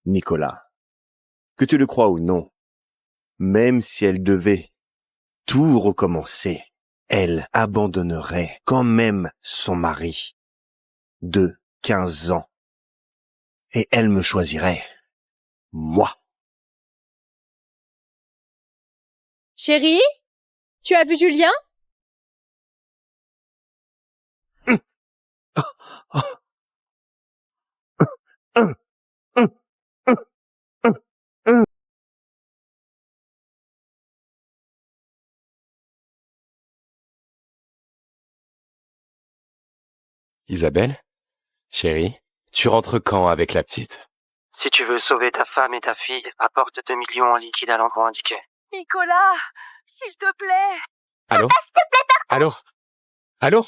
Nicolas, que tu le crois ou non, même si elle devait tout recommencer, elle abandonnerait quand même son mari de 15 ans. Et elle me choisirait, moi. Chérie, tu as vu Julien? Isabelle, chérie, tu rentres quand avec la petite? Si tu veux sauver ta femme et ta fille, apporte 2 millions en liquide à l'endroit indiqué. Nicolas, s'il te plaît. Allô? Papa, s'il te plaît, papa. Allô? Allô?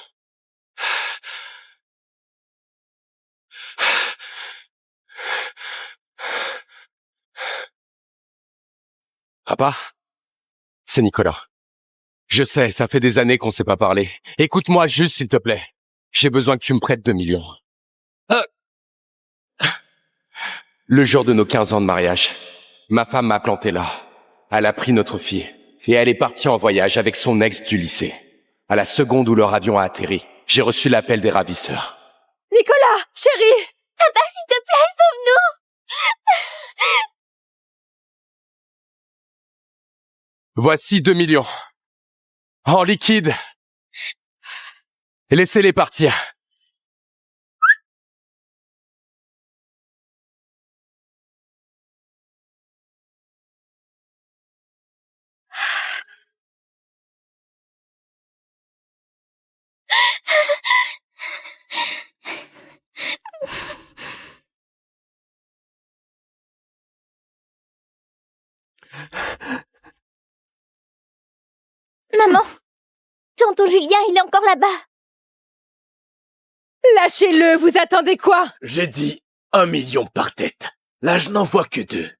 Papa? C'est Nicolas. Je sais, ça fait des années qu'on s'est pas parlé. Écoute-moi juste, s'il te plaît. J'ai besoin que tu me prêtes 2 millions. Le jour de nos 15 ans de mariage, ma femme m'a planté là. Elle a pris notre fille. Et elle est partie en voyage avec son ex du lycée. À la seconde où leur avion a atterri, j'ai reçu l'appel des ravisseurs. Nicolas, chérie! Papa, s'il te plaît, sauve-nous. Voici 2 millions. En liquide. Laissez-les partir. Maman, tonton Julien, il est encore là-bas. Lâchez-le, vous attendez quoi? J'ai dit 1 million par tête. Là, je n'en vois que 2.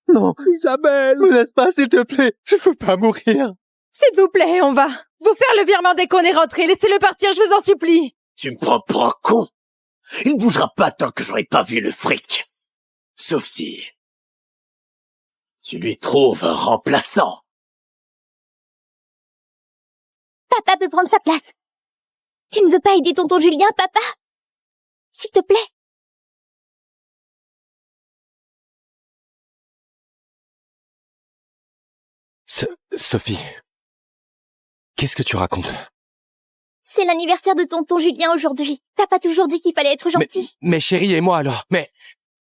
Non, Isabelle, me laisse pas, s'il te plaît. Je veux pas mourir. S'il vous plaît, on va vous faire le virement dès qu'on est rentré. Laissez-le partir, je vous en supplie. Tu me prends pour un con. Il ne bougera pas tant que j'aurai pas vu le fric. Sauf si tu lui trouves un remplaçant. Papa peut prendre sa place. Tu ne veux pas aider tonton Julien, papa? S'il te plaît. Sophie, qu'est-ce que tu racontes? C'est l'anniversaire de tonton Julien aujourd'hui. T'as pas toujours dit qu'il fallait être gentil? Mais chérie et moi alors. Mais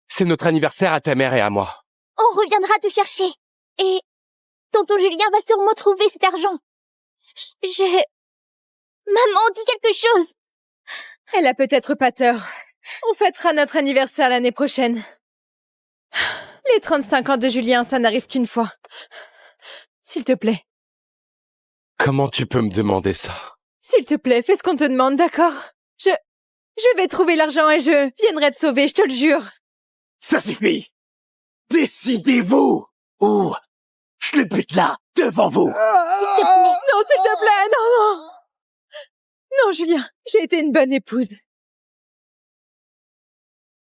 c'est notre anniversaire à ta mère et à moi. On reviendra te chercher. Et tonton Julien va sûrement trouver cet argent. Maman, dis quelque chose. Elle a peut-être pas tort. On fêtera notre anniversaire l'année prochaine. Les 35 ans de Julien, ça n'arrive qu'une fois. S'il te plaît. Comment tu peux me demander ça? S'il te plaît, fais ce qu'on te demande, d'accord? Je vais trouver l'argent et je viendrai te sauver, je te le jure. Ça suffit. Décidez-vous. Ou je le bute là, devant vous. S'il te plaît. Non, s'il te plaît, non, non. Non, Julien, j'ai été une bonne épouse.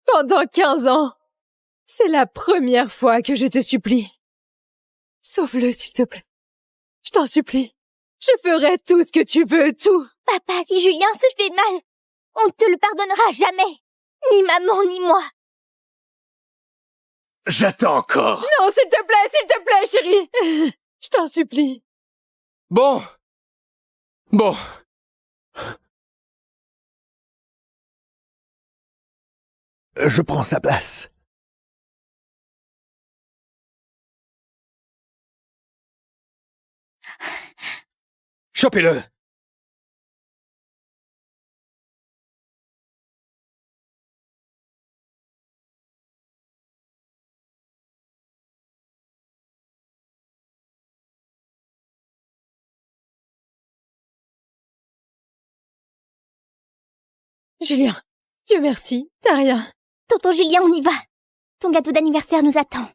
Pendant 15 ans. C'est la première fois que je te supplie. Sauve-le, s'il te plaît. Je t'en supplie. Je ferai tout ce que tu veux, tout. Papa, si Julien se fait mal, on ne te le pardonnera jamais. Ni maman, ni moi. J'attends encore. Non, s'il te plaît, chérie. Je t'en supplie. Bon. Je prends sa place. Chopez-le. Julien, Dieu merci, t'as rien. Tonton Julien, on y va. Ton gâteau d'anniversaire nous attend.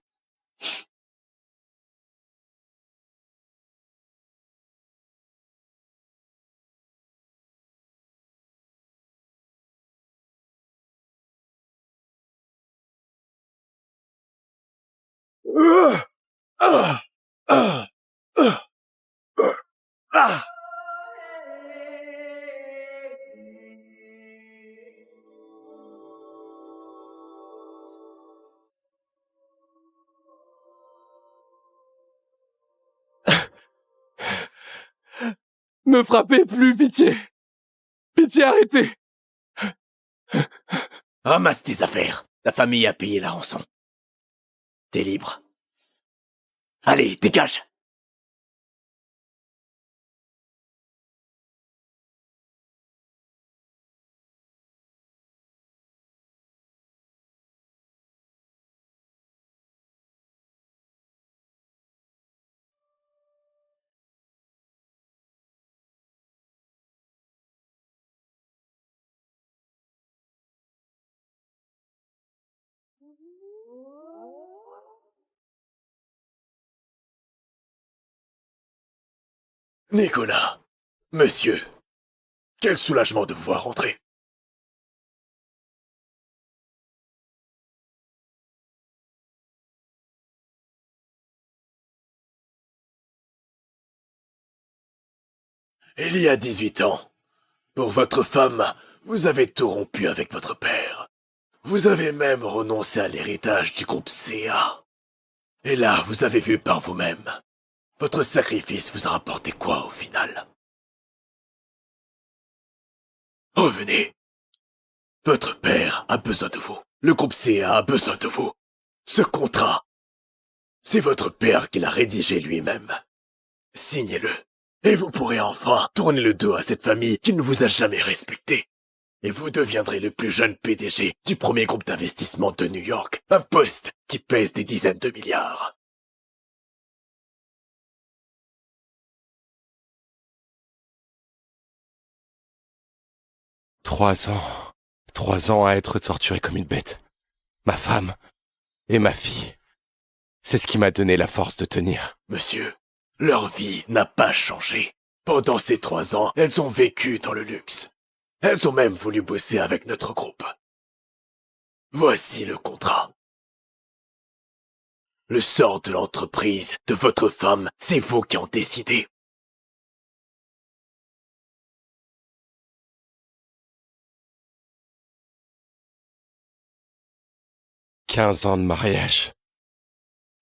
Me frappez plus, pitié. Pitié, arrêtez. Ramasse tes affaires. La famille a payé la rançon. T'es libre. Allez, dégage. Nicolas, monsieur, quel soulagement de vous voir rentrer. Il y a 18 ans, pour votre femme, vous avez tout rompu avec votre père. Vous avez même renoncé à l'héritage du groupe CA. Et là, vous avez vu par vous-même. Votre sacrifice vous a rapporté quoi au final? Revenez. Votre père a besoin de vous. Le groupe CA a besoin de vous. Ce contrat, c'est votre père qui l'a rédigé lui-même. Signez-le. Et vous pourrez enfin tourner le dos à cette famille qui ne vous a jamais respecté. Et vous deviendrez le plus jeune PDG du premier groupe d'investissement de New York. Un poste qui pèse des dizaines de milliards. Trois ans à être torturé comme une bête. Ma femme et ma fille. C'est ce qui m'a donné la force de tenir. Monsieur, leur vie n'a pas changé. Pendant ces 3 ans, elles ont vécu dans le luxe. Elles ont même voulu bosser avec notre groupe. Voici le contrat. Le sort de l'entreprise de votre femme, c'est vous qui en décidez. « 15 ans de mariage.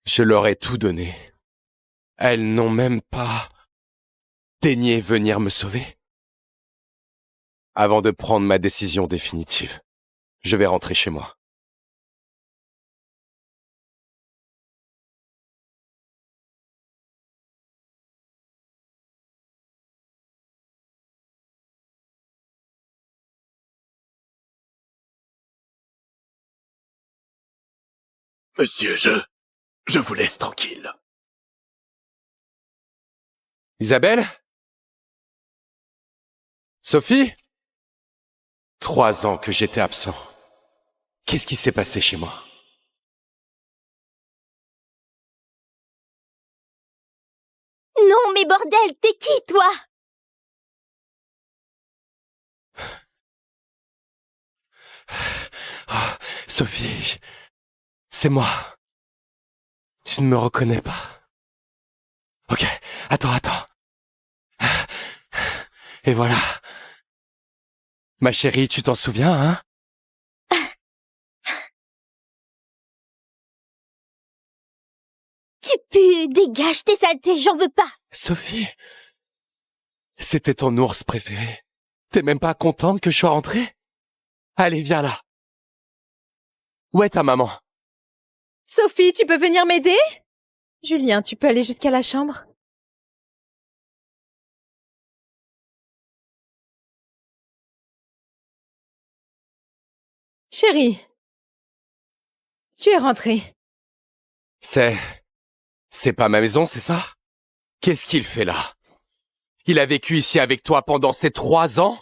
Je leur ai tout donné. Elles n'ont même pas daigné venir me sauver. Avant de prendre ma décision définitive, je vais rentrer chez moi. Monsieur, je vous laisse tranquille. Isabelle? Sophie? 3 ans que j'étais absent. Qu'est-ce qui s'est passé chez moi? Non, mais bordel, t'es qui, toi? Oh, Sophie, c'est moi. Tu ne me reconnais pas. Ok, attends. Et voilà. Ma chérie, tu t'en souviens, hein? Tu pues, dégage tes saletés, j'en veux pas. Sophie, c'était ton ours préféré. T'es même pas contente que je sois rentrée? Allez, viens là. Où est ta maman? Sophie, tu peux venir m'aider? Julien, tu peux aller jusqu'à la chambre? Chérie, tu es rentrée. C'est pas ma maison, c'est ça? Qu'est-ce qu'il fait là? Il a vécu ici avec toi pendant ces 3 ans?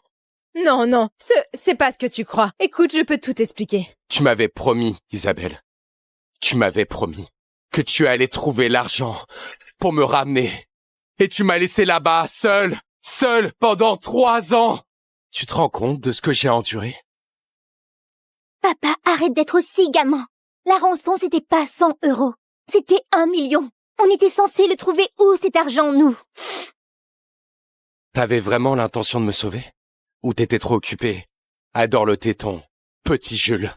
Non, c'est pas ce que tu crois. Écoute, je peux tout expliquer. Tu m'avais promis, Isabelle. Tu m'avais promis que tu allais trouver l'argent pour me ramener. Et tu m'as laissé là-bas, seul, pendant 3 ans. Tu te rends compte de ce que j'ai enduré? Papa, arrête d'être aussi gamin. La rançon, c'était pas 100 €. C'était 1 million. On était censé le trouver où, cet argent, nous? T'avais vraiment l'intention de me sauver? Ou t'étais trop occupé à dorloter ton petit Jules?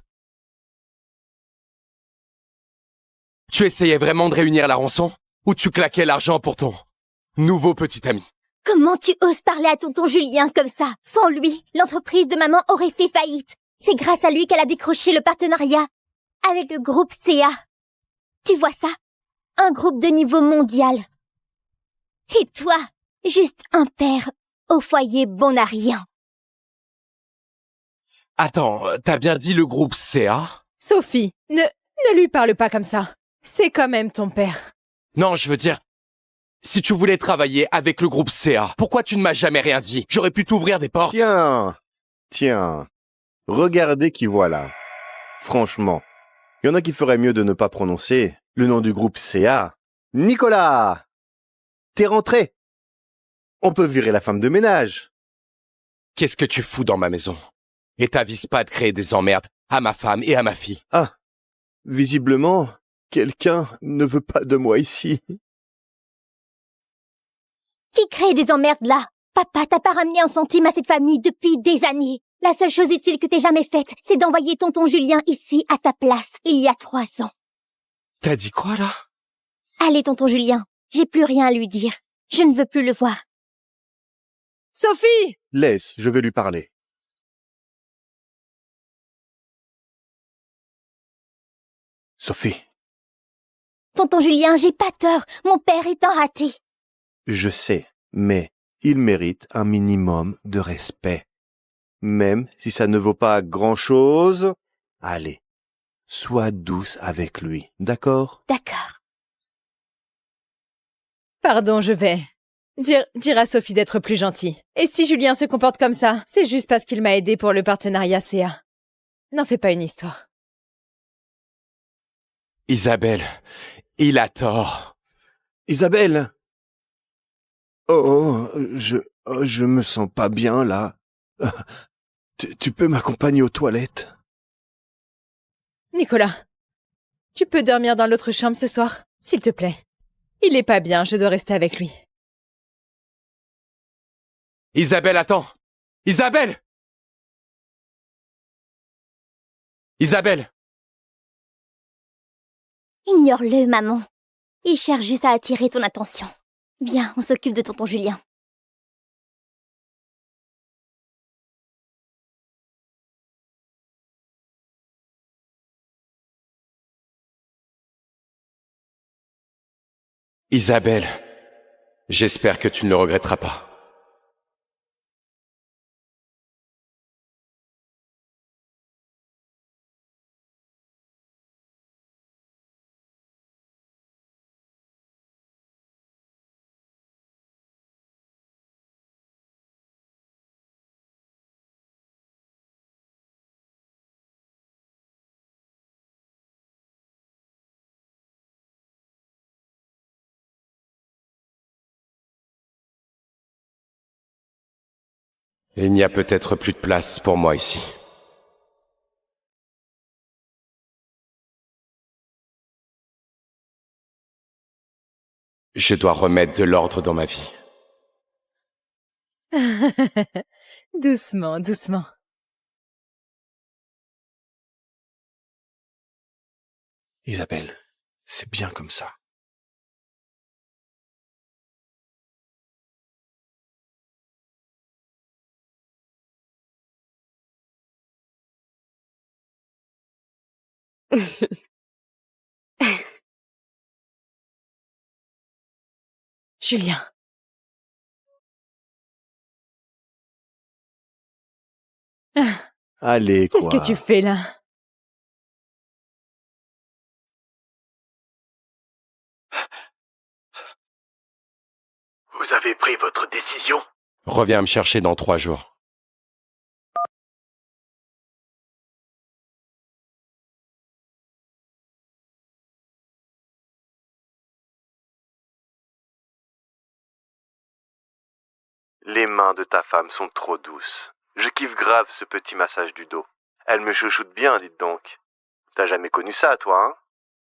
Tu essayais vraiment de réunir la rançon? Ou tu claquais l'argent pour ton nouveau petit ami? Comment tu oses parler à tonton Julien comme ça? Sans lui, l'entreprise de maman aurait fait faillite. C'est grâce à lui qu'elle a décroché le partenariat avec le groupe CA. Tu vois ça? Un groupe de niveau mondial. Et toi, juste un père au foyer bon à rien. Attends, t'as bien dit le groupe CA? Sophie, ne lui parle pas comme ça. C'est quand même ton père. Non, je veux dire, si tu voulais travailler avec le groupe CA, pourquoi tu ne m'as jamais rien dit? J'aurais pu t'ouvrir des portes. Tiens, regardez qui voilà. Franchement, il y en a qui feraient mieux de ne pas prononcer le nom du groupe CA. Nicolas! T'es rentré. On peut virer la femme de ménage. Qu'est-ce que tu fous dans ma maison? Et t'avises pas de créer des emmerdes à ma femme et à ma fille. Ah, visiblement, quelqu'un ne veut pas de moi ici. Qui crée des emmerdes là? Papa t'a pas ramené un centime à cette famille depuis des années. La seule chose utile que t'aies jamais faite, c'est d'envoyer tonton Julien ici à ta place, il y a 3 ans. T'as dit quoi, là? Allez, tonton Julien, j'ai plus rien à lui dire. Je ne veux plus le voir. Sophie! Laisse, je vais lui parler. Sophie, Tonton Julien, j'ai pas tort. Mon père est un raté. je sais, mais il mérite un minimum de respect. Même si ça ne vaut pas grand-chose, allez, sois douce avec lui, d'accord? D'accord. Pardon, je vais dire à Sophie d'être plus gentille. Et si Julien se comporte comme ça, c'est juste parce qu'il m'a aidé pour le partenariat CA. N'en fais pas une histoire. Isabelle, il a tort. Isabelle! Je me sens pas bien, là. Tu peux m'accompagner aux toilettes? Nicolas, tu peux dormir dans l'autre chambre ce soir, s'il te plaît. Il est pas bien, je dois rester avec lui. Isabelle, attends! Isabelle! Isabelle! Ignore-le, maman. Il cherche juste à attirer ton attention. Viens, on s'occupe de tonton Julien. Isabelle, j'espère que tu ne le regretteras pas. Il n'y a peut-être plus de place pour moi ici. Je dois remettre de l'ordre dans ma vie. Doucement, doucement. Isabelle, c'est bien comme ça. Julien. Allez, quoi. Qu'est-ce que tu fais là? Vous avez pris votre décision? Reviens me chercher dans 3 jours. Les mains de ta femme sont trop douces. Je kiffe grave ce petit massage du dos. Elle me chouchoute bien, dites donc. T'as jamais connu ça, toi, hein?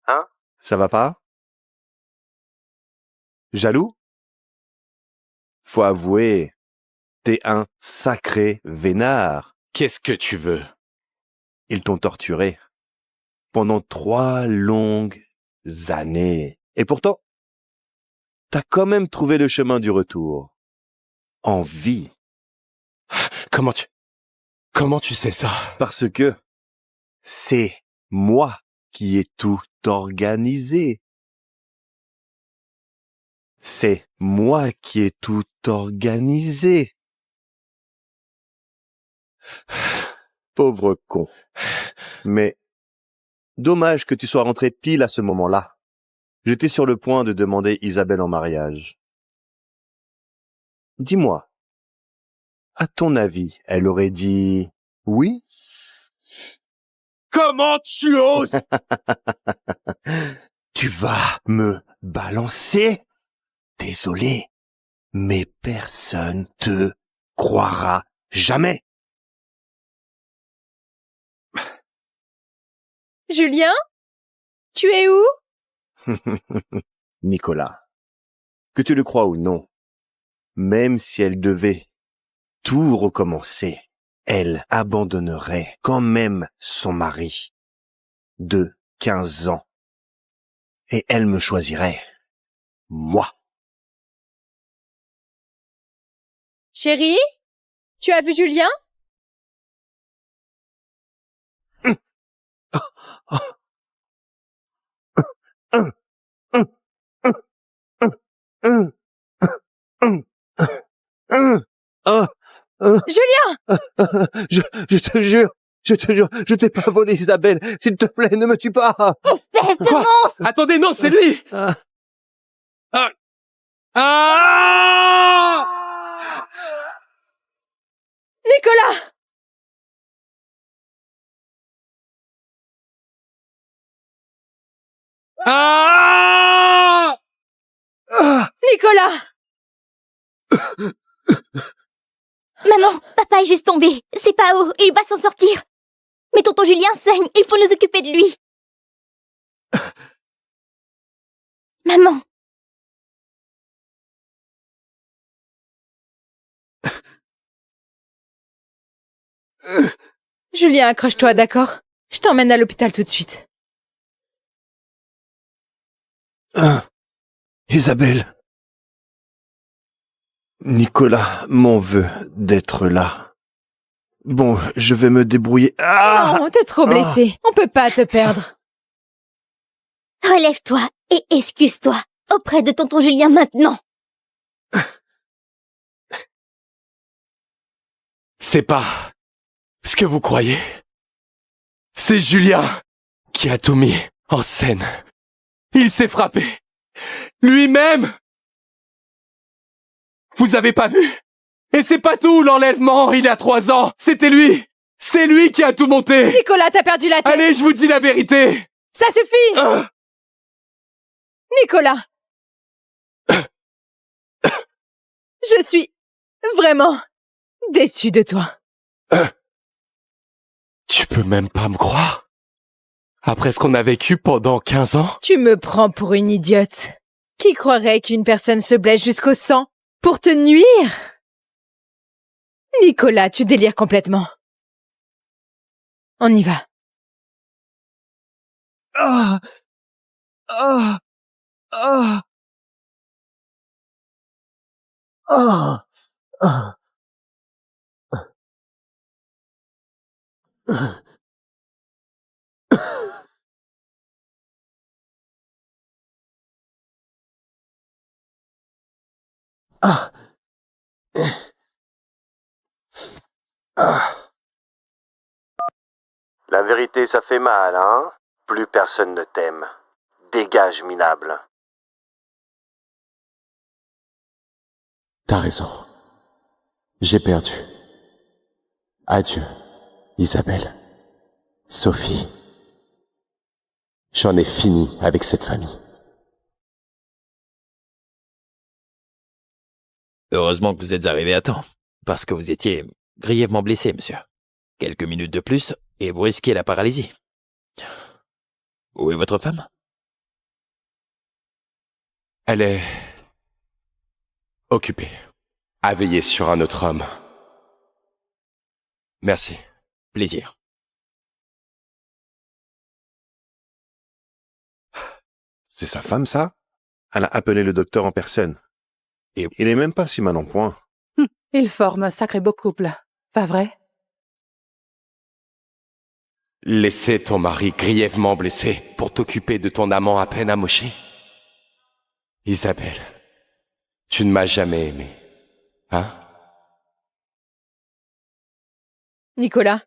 Hein? Ça va pas? Jaloux? Faut avouer, t'es un sacré vénard. Qu'est-ce que tu veux? Ils t'ont torturé pendant 3 longues années. Et pourtant, t'as quand même trouvé le chemin du retour. En vie. Comment tu sais ça? Parce que c'est moi qui ai tout organisé. C'est moi qui ai tout organisé. Pauvre con. Mais dommage que tu sois rentré pile à ce moment-là. J'étais sur le point de demander Isabelle en mariage. Dis-moi, à ton avis, elle aurait dit oui? Comment tu oses? Tu vas me balancer? Désolé, mais personne te croira jamais. Julien? Tu es où? Nicolas, que tu le crois ou non, même si elle devait tout recommencer, elle abandonnerait quand même son mari de 15 ans. Et elle me choisirait, moi. Chérie? Tu as vu Julien? Julien! Je te jure, je t'ai pas volé Isabelle. S'il te plaît, ne me tue pas. Espèce de Quoi? monstre! Attendez, non, c'est lui! Ah. Ah! Ah! Nicolas! Ah! Nicolas! Maman, papa est juste tombé. C'est pas haut, il va s'en sortir. Mais tonton Julien saigne, il faut nous occuper de lui. Maman. Julien, accroche-toi, d'accord? Je t'emmène à l'hôpital tout de suite. Isabelle. Nicolas m'en veut d'être là. Bon, je vais me débrouiller. Ah! Non, t'es trop blessé. On peut pas te perdre. Relève-toi et excuse-toi auprès de tonton Julien maintenant. C'est pas ce que vous croyez. C'est Julien qui a tout mis en scène. Il s'est frappé. Lui-même. Vous avez pas vu? Et c'est pas tout, l'enlèvement, il a 3 ans. C'était lui. C'est lui qui a tout monté. Nicolas, t'as perdu la tête. Allez, je vous dis la vérité. Ça suffit! Ah. Nicolas! Je suis vraiment déçue de toi. Tu peux même pas me croire? Après ce qu'on a vécu pendant 15 ans? Tu me prends pour une idiote. Qui croirait qu'une personne se blesse jusqu'au sang pour te nuire? Nicolas, tu délires complètement. On y va. Ah! Ah! Ah! Ah! Ah! Ah! Ah! La vérité, ça fait mal, hein? Plus personne ne t'aime. Dégage, minable. T'as raison. J'ai perdu. Adieu, Isabelle. Sophie. J'en ai fini avec cette famille. Heureusement que vous êtes arrivé à temps, parce que vous étiez grièvement blessé, monsieur. Quelques minutes de plus, et vous risquez la paralysie. Où est votre femme? Elle est occupé à veiller sur un autre homme. Merci. Plaisir. C'est sa femme, ça? Elle a appelé le docteur en personne. Et il est même pas si mal en point. Ils forment un sacré beau couple, pas vrai? Laisser ton mari grièvement blessé pour t'occuper de ton amant à peine amoché? Isabelle, tu ne m'as jamais aimé, hein? Nicolas,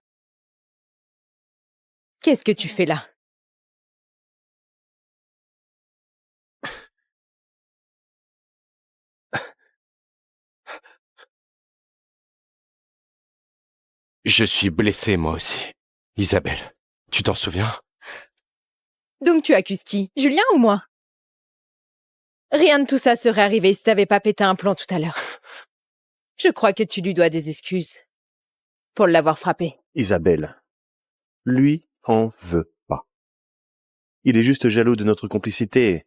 qu'est-ce que tu fais là? Je suis blessé moi aussi. Isabelle, tu t'en souviens? Donc tu accuses qui? Julien ou moi? Rien de tout ça serait arrivé si t'avais pas pété un plomb tout à l'heure. Je crois que tu lui dois des excuses pour l'avoir frappé. Isabelle, lui en veut pas. Il est juste jaloux de notre complicité.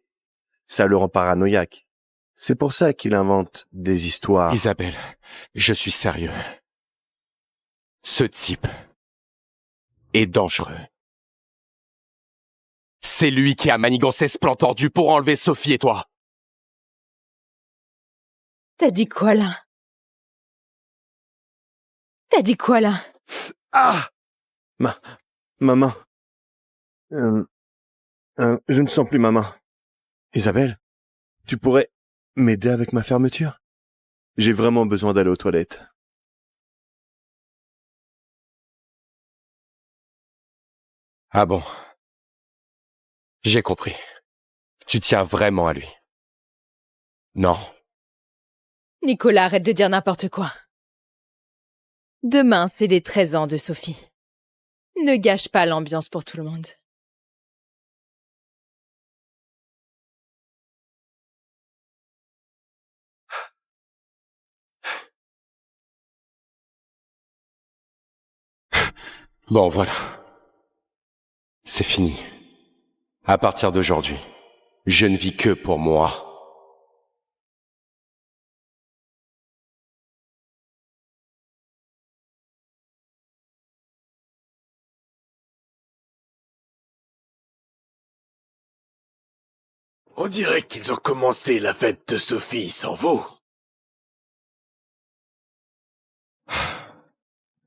Ça le rend paranoïaque. C'est pour ça qu'il invente des histoires. Isabelle, je suis sérieux. Ce type est dangereux. C'est lui qui a manigancé ce plan tordu pour enlever Sophie et toi. T'as dit quoi là? T'as dit quoi là? Ah! Ma main. Je ne sens plus ma main. Isabelle, tu pourrais m'aider avec ma fermeture? J'ai vraiment besoin d'aller aux toilettes. Ah bon. J'ai compris. Tu tiens vraiment à lui. Non. Nicolas, arrête de dire n'importe quoi. Demain, c'est les 13 ans de Sophie. Ne gâche pas l'ambiance pour tout le monde. Bon, voilà. C'est fini. À partir d'aujourd'hui, je ne vis que pour moi. On dirait qu'ils ont commencé la fête de Sophie sans vous.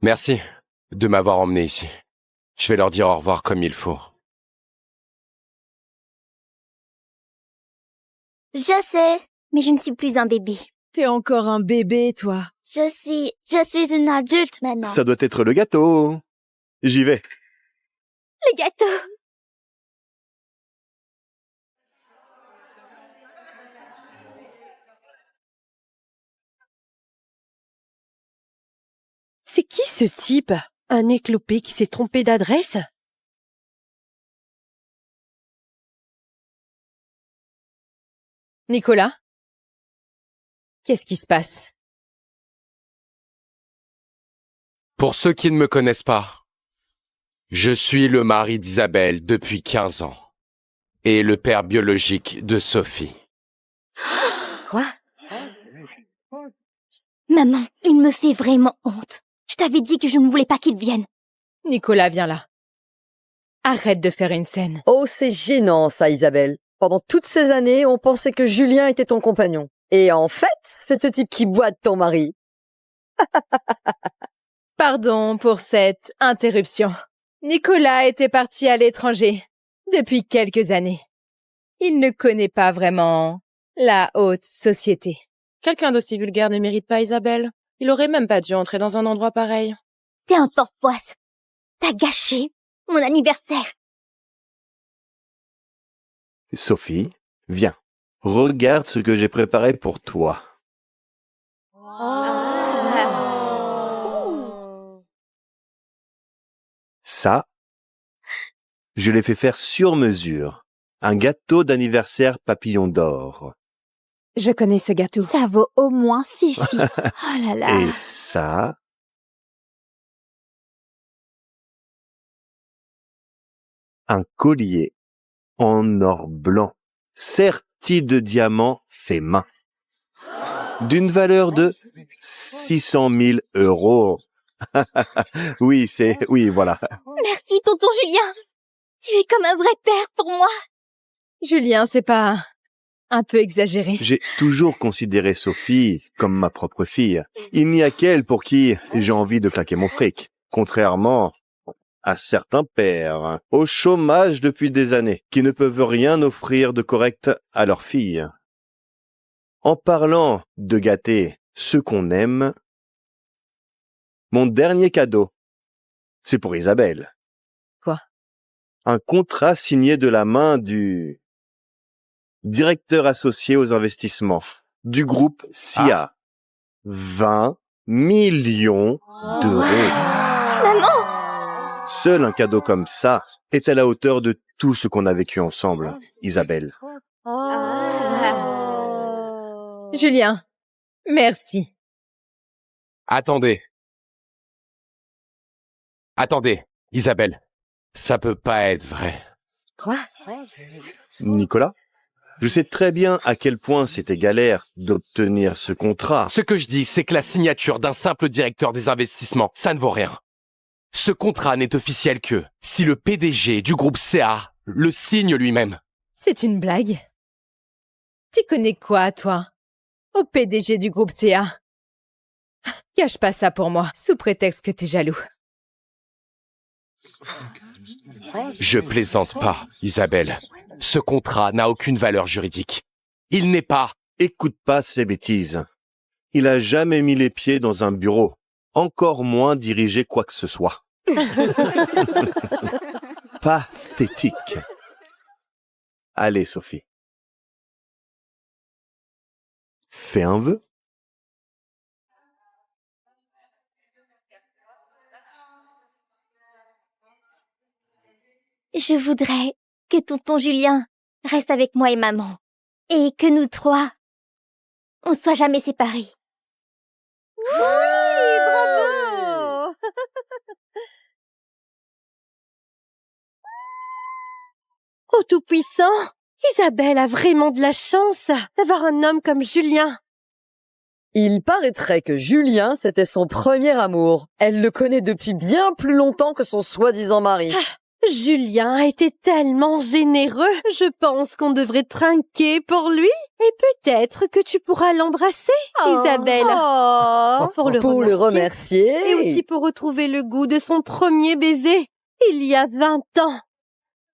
Merci de m'avoir emmené ici. Je vais leur dire au revoir comme il faut. Je sais, mais je ne suis plus un bébé. T'es encore un bébé, toi. Je suis une adulte maintenant. Ça doit être le gâteau. J'y vais. Le gâteau. C'est qui ce type? Un éclopé qui s'est trompé d'adresse? Nicolas? Qu'est-ce qui se passe? Pour ceux qui ne me connaissent pas, je suis le mari d'Isabelle depuis 15 ans et le père biologique de Sophie. Quoi? Maman, il me fait vraiment honte. Je t'avais dit que je ne voulais pas qu'il vienne. Nicolas, viens là. Arrête de faire une scène. Oh, c'est gênant, ça, Isabelle. Pendant toutes ces années, on pensait que Julien était ton compagnon. Et en fait, c'est ce type qui boite ton mari. Pardon pour cette interruption. Nicolas était parti à l'étranger depuis quelques années. Il ne connaît pas vraiment la haute société. Quelqu'un d'aussi vulgaire ne mérite pas Isabelle. Il aurait même pas dû entrer dans un endroit pareil. T'es un porte-poisse. T'as gâché mon anniversaire. Sophie, viens. Regarde ce que j'ai préparé pour toi. Ça, je l'ai fait faire sur mesure. Un gâteau d'anniversaire papillon d'or. Je connais ce gâteau. Ça vaut au moins 6 chiffres. Oh là là. Et ça, un collier en or blanc, serti de diamants fait main. d'une valeur de 600 000 euros. Oui, voilà. Merci, tonton Julien. Tu es comme un vrai père pour moi. Julien, c'est pas un peu exagéré? J'ai toujours considéré Sophie comme ma propre fille. Il n'y a qu'elle pour qui j'ai envie de claquer mon fric. Contrairement à certains pères, au chômage depuis des années, qui ne peuvent rien offrir de correct à leur fille. En parlant de gâter ceux qu'on aime, mon dernier cadeau, c'est pour Isabelle. Quoi? Un contrat signé de la main du directeur associé aux investissements du groupe SIA. 20 millions d'euros. Maman! Seul un cadeau comme ça est à la hauteur de tout ce qu'on a vécu ensemble, Isabelle. Julien, merci. Attendez, Isabelle. Ça peut pas être vrai. Quoi? Nicolas, je sais très bien à quel point c'était galère d'obtenir ce contrat. Ce que je dis, c'est que la signature d'un simple directeur des investissements, ça ne vaut rien. Ce contrat n'est officiel que si le PDG du groupe CA le signe lui-même. C'est une blague. Tu connais quoi, toi? Au PDG du groupe CA? Cache pas ça pour moi, sous prétexte que t'es jaloux. Je plaisante pas, Isabelle. Ce contrat n'a aucune valeur juridique. Il n'est pas... Écoute pas ces bêtises. Il a jamais mis les pieds dans un bureau, encore moins dirigé quoi que ce soit. Pathétique. Allez, Sophie. Fais un vœu. Je voudrais que tonton Julien reste avec moi et maman. Et que nous trois, on soit jamais séparés. Oui, bravo! Oh Tout-Puissant, Isabelle a vraiment de la chance d'avoir un homme comme Julien. Il paraîtrait que Julien, c'était son premier amour. Elle le connaît depuis bien plus longtemps que son soi-disant mari. Julien a été tellement généreux, je pense qu'on devrait trinquer pour lui. Et peut-être que tu pourras l'embrasser, Isabelle. Pour le remercier. Et aussi pour retrouver le goût de son premier baiser, il y a 20 ans.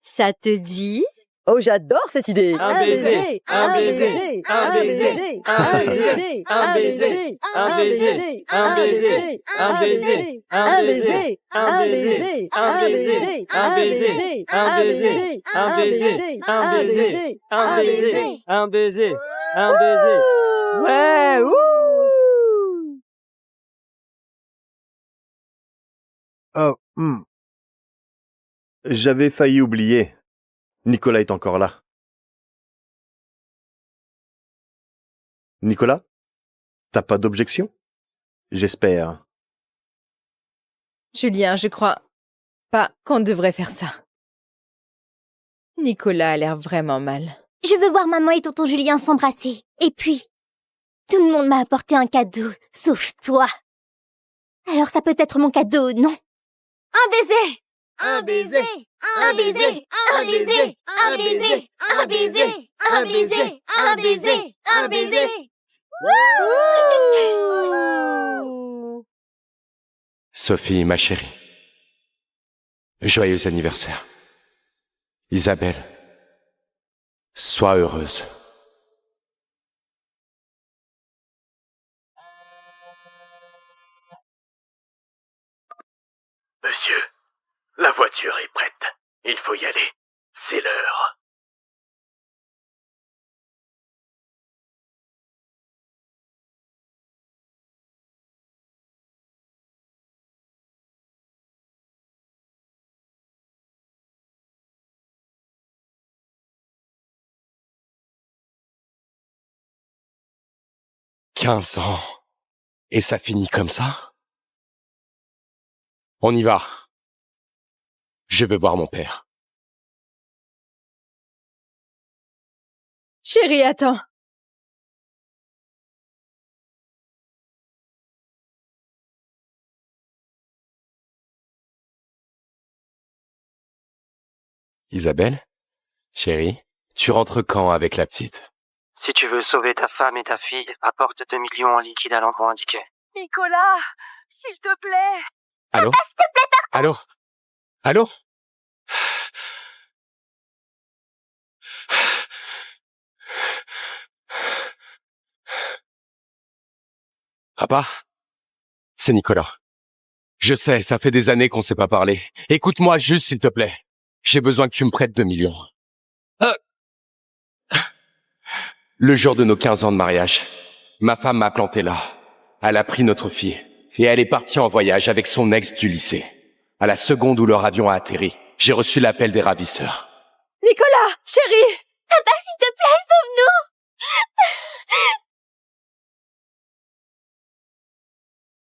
Ça te dit? Oh, j'adore cette idée. Un baiser, un baiser, un baiser, un baiser, un baiser, un baiser, un baiser, un baiser, un baiser, un baiser, un baiser, un baiser, un baiser, un baiser, un baiser, un baiser, un baiser, un baiser. Ouais, Oh, J'avais failli oublier. Nicolas est encore là. Nicolas, t'as pas d'objection? J'espère. Julien, je crois pas qu'on devrait faire ça. Nicolas a l'air vraiment mal. Je veux voir maman et tonton Julien s'embrasser. Et puis, tout le monde m'a apporté un cadeau, sauf toi. Alors ça peut être mon cadeau, non? Un baiser! Un baiser! Un baiser! Un baiser! Un baiser! Un baiser! Un baiser! Un baiser! Un baiser! Sophie, ma chérie. Joyeux anniversaire. Isabelle, sois heureuse. Monsieur, la voiture est prête. Il faut y aller. C'est l'heure. « 15 ans. Et ça finit comme ça? On y va. Je veux voir mon père. Chérie, attends. Isabelle? Chérie? Tu rentres quand avec la petite? Si tu veux sauver ta femme et ta fille, apporte 2 millions en liquide à l'endroit indiqué. Nicolas, s'il te plaît. Allô? Papa, s'il te plaît, Allô? Allô? Papa? C'est Nicolas. Je sais, ça fait des années qu'on s'est pas parlé. Écoute-moi juste, s'il te plaît. J'ai besoin que tu me prêtes 2 millions. Le jour de nos 15 ans de mariage, ma femme m'a planté là. Elle a pris notre fille. Et elle est partie en voyage avec son ex du lycée. À la seconde où leur avion a atterri, j'ai reçu l'appel des ravisseurs. Nicolas, chérie! Papa, s'il te plaît, sauve-nous!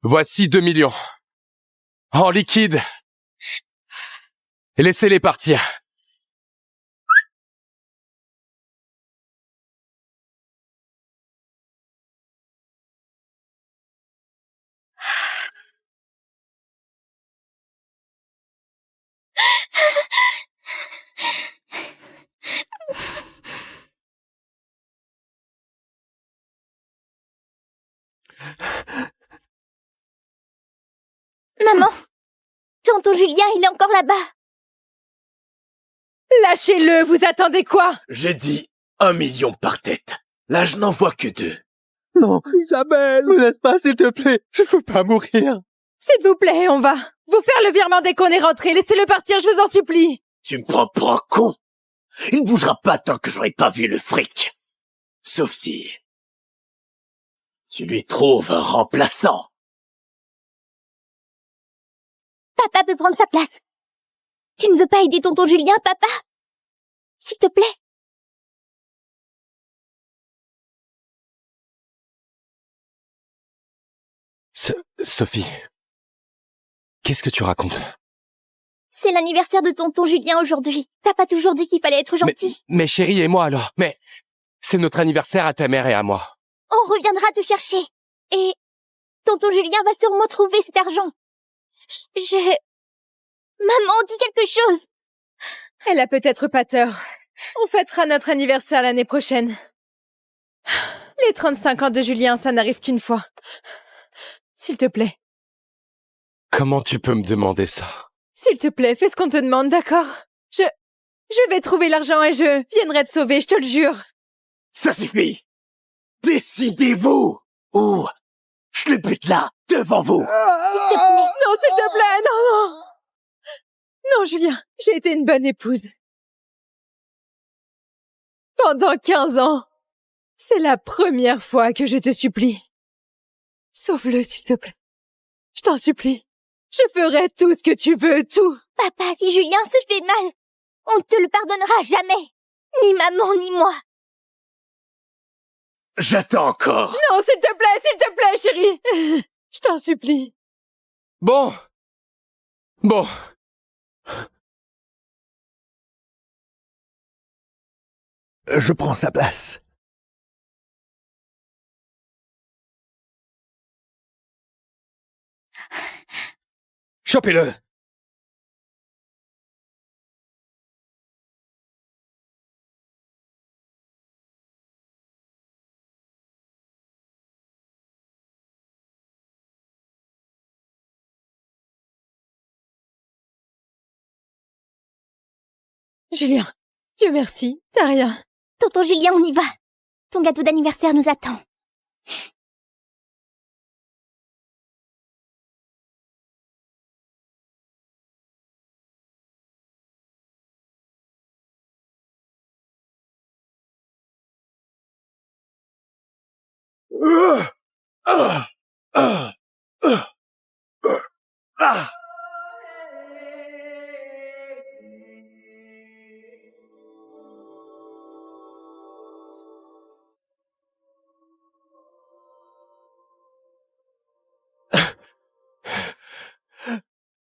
Voici 2 millions. En liquide. Et laissez-les partir. Maman, tonton Julien, il est encore là-bas. Lâchez-le, vous attendez quoi? J'ai dit 1 million par tête. Là, je n'en vois que 2. Non, Isabelle, me laisse pas, s'il te plaît. Je veux pas mourir. S'il vous plaît, on va vous faire le virement dès qu'on est rentré. Laissez-le partir, je vous en supplie. Tu me prends pour un con. Il ne bougera pas tant que j'aurai pas vu le fric. Sauf si... tu lui trouves un remplaçant. Papa peut prendre sa place. Tu ne veux pas aider tonton Julien, papa? S'il te plaît. Sophie, qu'est-ce que tu racontes? C'est l'anniversaire de tonton Julien aujourd'hui. T'as pas toujours dit qu'il fallait être gentil? Mais chérie et moi alors. Mais c'est notre anniversaire à ta mère et à moi. On reviendra te chercher. Et tonton Julien va sûrement trouver cet argent. Maman, dis quelque chose. Elle a peut-être pas tort. On fêtera notre anniversaire l'année prochaine. Les 35 ans de Julien, ça n'arrive qu'une fois. S'il te plaît. Comment tu peux me demander ça? S'il te plaît, fais ce qu'on te demande, d'accord? Je vais trouver l'argent et je viendrai te sauver, je te le jure. Ça suffit. Décidez-vous. Ou je le bute là, devant vous. S'il te plaît. Non, s'il te plaît, non. Non, Julien, j'ai été une bonne épouse. Pendant 15 ans. C'est la première fois que je te supplie. Sauve-le, s'il te plaît. Je t'en supplie. Je ferai tout ce que tu veux, tout. Papa, si Julien se fait mal, on ne te le pardonnera jamais. Ni maman, ni moi. J'attends encore. Non, s'il te plaît, chérie. Je t'en supplie. Bon. Je prends sa place. Chopez-le. Julien, Dieu merci, t'as rien. Tonton Julien, on y va. Ton gâteau d'anniversaire nous attend.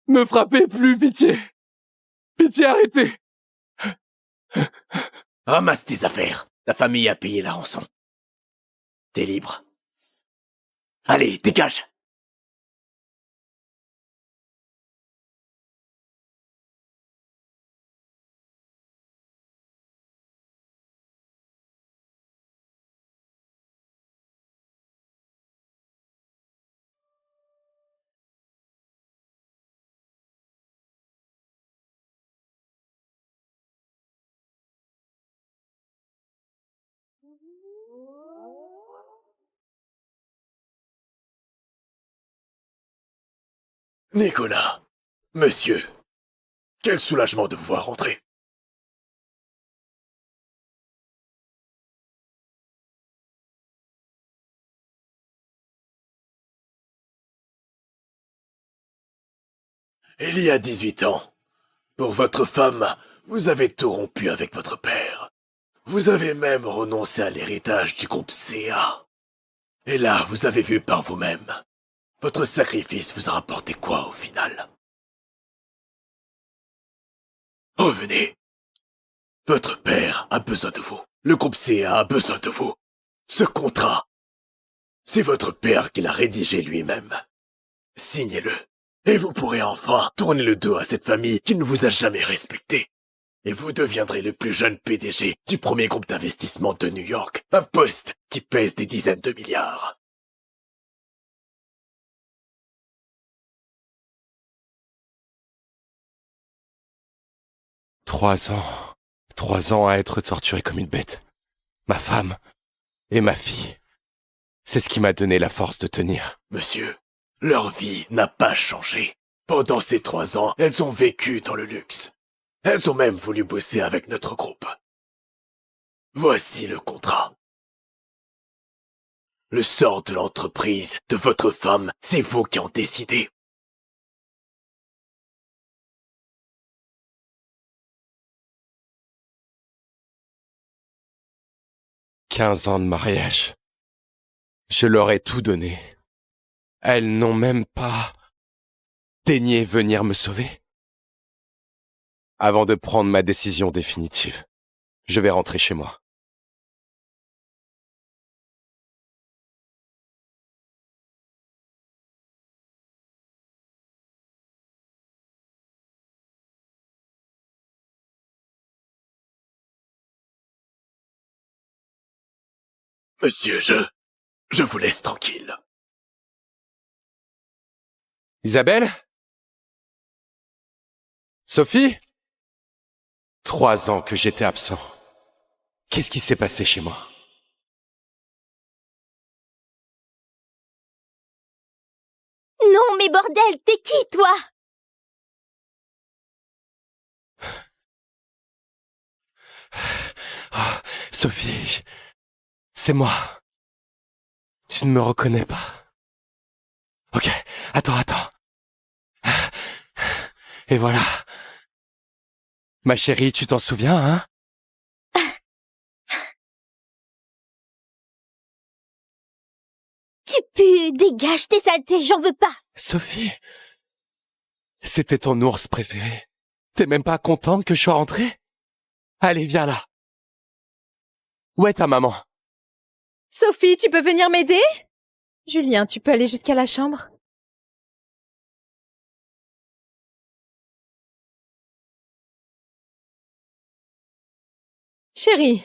Me frappez plus, pitié. Pitié, arrêtez. Ramasse tes affaires. Ta famille a payé la rançon. T'es libre. Allez, dégage. Nicolas, monsieur, quel soulagement de vous voir rentrer. Il y a 18 ans, pour votre femme, vous avez tout rompu avec votre père. Vous avez même renoncé à l'héritage du groupe CA. Et là, vous avez vu par vous-même. Votre sacrifice vous a rapporté quoi au final? Revenez. Votre père a besoin de vous. Le groupe CA a besoin de vous. Ce contrat, c'est votre père qui l'a rédigé lui-même. Signez-le. Et vous pourrez enfin tourner le dos à cette famille qui ne vous a jamais respecté. Et vous deviendrez le plus jeune PDG du premier groupe d'investissement de New York. Un poste qui pèse des dizaines de milliards. Trois ans à être torturé comme une bête. Ma femme et ma fille. C'est ce qui m'a donné la force de tenir. Monsieur, leur vie n'a pas changé. Pendant ces 3 ans, elles ont vécu dans le luxe. Elles ont même voulu bosser avec notre groupe. Voici le contrat. Le sort de l'entreprise, de votre femme, c'est vous qui en décidez. « 15 ans de mariage. Je leur ai tout donné. Elles n'ont même pas daigné venir me sauver. Avant de prendre ma décision définitive, je vais rentrer chez moi. Monsieur, je vous laisse tranquille. Isabelle? Sophie? 3 ans que j'étais absent. Qu'est-ce qui s'est passé chez moi? Non, mais bordel, t'es qui, toi? Oh, Sophie, c'est moi. Tu ne me reconnais pas. Ok, attends. Et voilà. Ma chérie, tu t'en souviens, hein? Tu pues, dégage tes saletés, j'en veux pas. Sophie, c'était ton ours préféré. T'es même pas contente que je sois rentrée? Allez, viens là. Où est ta maman? Sophie, tu peux venir m'aider? Julien, tu peux aller jusqu'à la chambre? Chérie,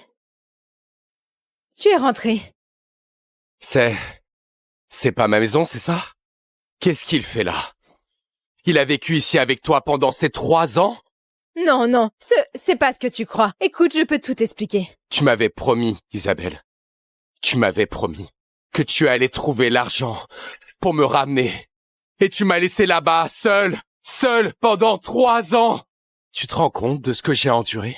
tu es rentrée. C'est pas ma maison, c'est ça? Qu'est-ce qu'il fait là? Il a vécu ici avec toi pendant ces 3 ans? Non, c'est pas ce que tu crois. Écoute, je peux tout expliquer. Tu m'avais promis, Isabelle. Tu m'avais promis que tu allais trouver l'argent pour me ramener. Et tu m'as laissé là-bas, seul, pendant 3 ans. Tu te rends compte de ce que j'ai enduré?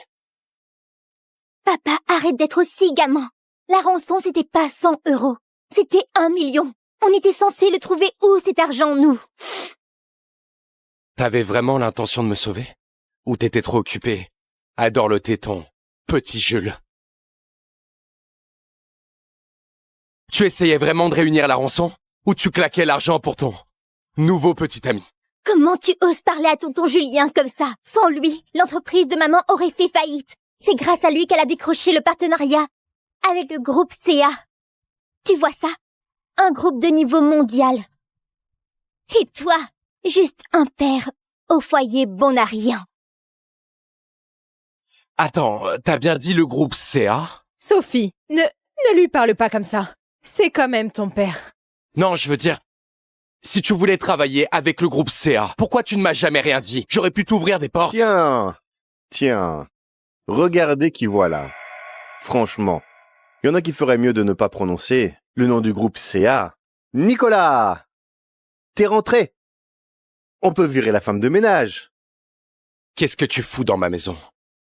Papa, arrête d'être aussi gamin. La rançon, c'était pas 100 €. C'était 1 million. On était censé le trouver où, cet argent, nous? T'avais vraiment l'intention de me sauver? Ou t'étais trop occupé à dorloter ton petit Jules? Tu essayais vraiment de réunir la rançon? Ou tu claquais l'argent pour ton nouveau petit ami? Comment tu oses parler à tonton Julien comme ça? Sans lui, l'entreprise de maman aurait fait faillite. C'est grâce à lui qu'elle a décroché le partenariat avec le groupe CA. Tu vois ça? Un groupe de niveau mondial. Et toi, juste un père au foyer bon à rien. Attends, t'as bien dit le groupe CA? Sophie, ne lui parle pas comme ça. C'est quand même ton père. Non, je veux dire, si tu voulais travailler avec le groupe CA, pourquoi tu ne m'as jamais rien dit? J'aurais pu t'ouvrir des portes. Tiens, regardez qui voilà. Franchement, Il y en a qui feraient mieux de ne pas prononcer le nom du groupe CA. Nicolas! T'es rentré! On peut virer la femme de ménage. Qu'est-ce que tu fous dans ma maison?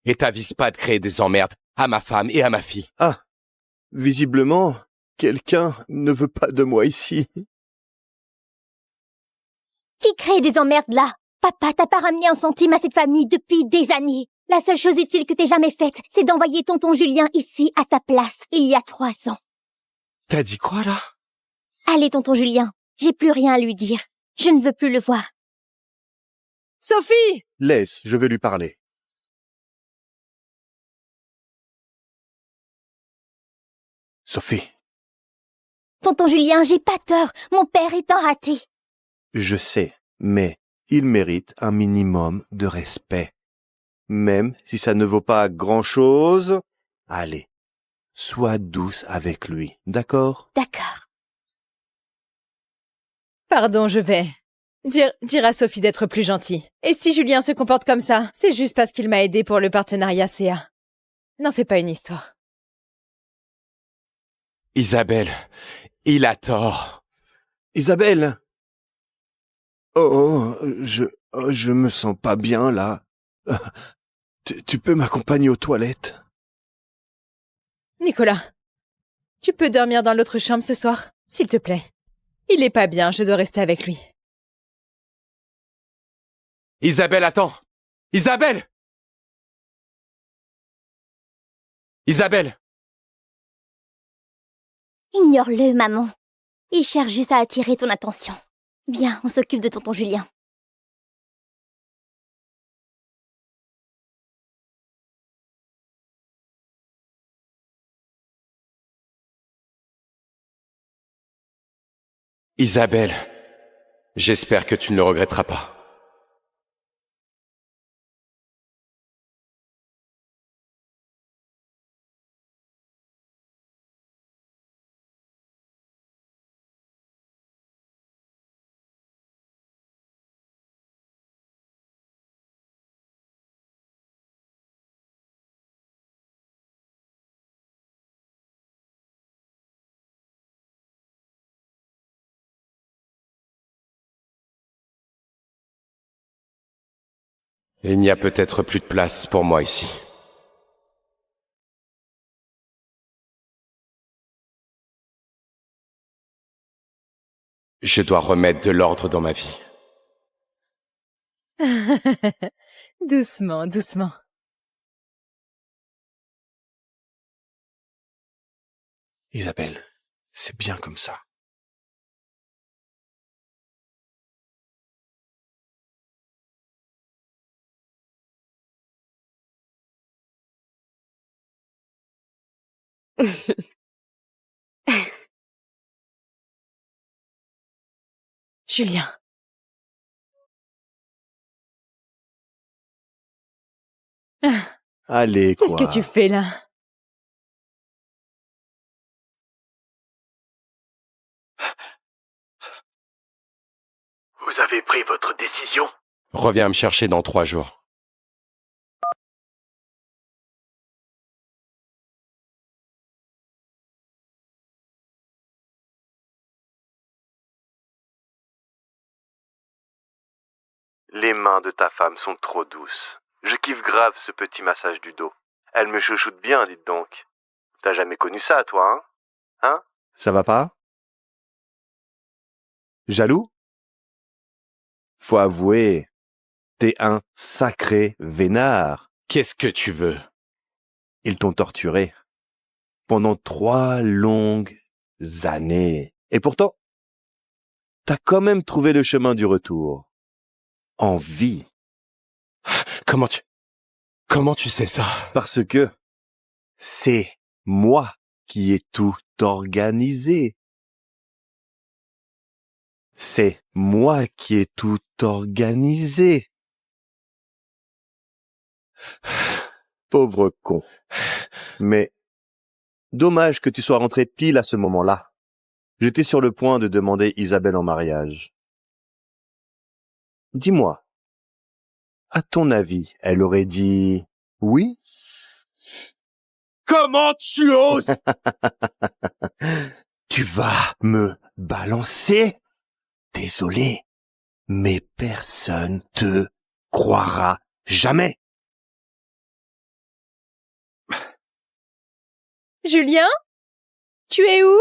Et t'avises pas de créer des emmerdes à ma femme et à ma fille. Ah, visiblement, quelqu'un ne veut pas de moi ici. Qui crée des emmerdes là? Papa t'a pas ramené un centime à cette famille depuis des années. La seule chose utile que t'aies jamais faite, c'est d'envoyer tonton Julien ici à ta place, il y a 3 ans. T'as dit quoi, là? Allez, tonton Julien, j'ai plus rien à lui dire. Je ne veux plus le voir. Sophie! Laisse, je vais lui parler. Sophie, Tonton Julien, j'ai pas tort. Mon père est un raté. je sais, mais il mérite un minimum de respect. Même si ça ne vaut pas grand-chose, allez, sois douce avec lui, d'accord? D'accord. Pardon, je vais dire à Sophie d'être plus gentille. Et si Julien se comporte comme ça, c'est juste parce qu'il m'a aidé pour le partenariat CA. N'en fais pas une histoire. Isabelle, il a tort. Isabelle! Je me sens pas bien, là. Tu peux m'accompagner aux toilettes? Nicolas, tu peux dormir dans l'autre chambre ce soir, s'il te plaît. Il est pas bien, je dois rester avec lui. Isabelle, attends! Isabelle! Isabelle! Ignore-le, maman. Il cherche juste à attirer ton attention. Viens, on s'occupe de tonton Julien. Isabelle, j'espère que tu ne le regretteras pas. Il n'y a peut-être plus de place pour moi ici. Je dois remettre de l'ordre dans ma vie. Doucement, doucement. Isabelle, c'est bien comme ça. Julien. Allez, quoi. Qu'est-ce que tu fais là? Vous avez pris votre décision? Reviens me chercher dans 3 jours. Les mains de ta femme sont trop douces. Je kiffe grave ce petit massage du dos. Elle me chouchoute bien, dites donc. T'as jamais connu ça, toi, hein? Hein? Ça va pas? Jaloux? Faut avouer, t'es un sacré vénard. Qu'est-ce que tu veux? Ils t'ont torturé. Pendant 3 longues années. Et pourtant, t'as quand même trouvé le chemin du retour. En vie. Comment tu sais ça? Parce que c'est moi qui ai tout organisé. C'est moi qui ai tout organisé. Pauvre con. Mais dommage que tu sois rentré pile à ce moment-là. J'étais sur le point de demander Isabelle en mariage. Dis-moi, à ton avis, elle aurait dit oui? Comment tu oses? Tu vas me balancer? Désolé, mais personne te croira jamais. Julien? Tu es où?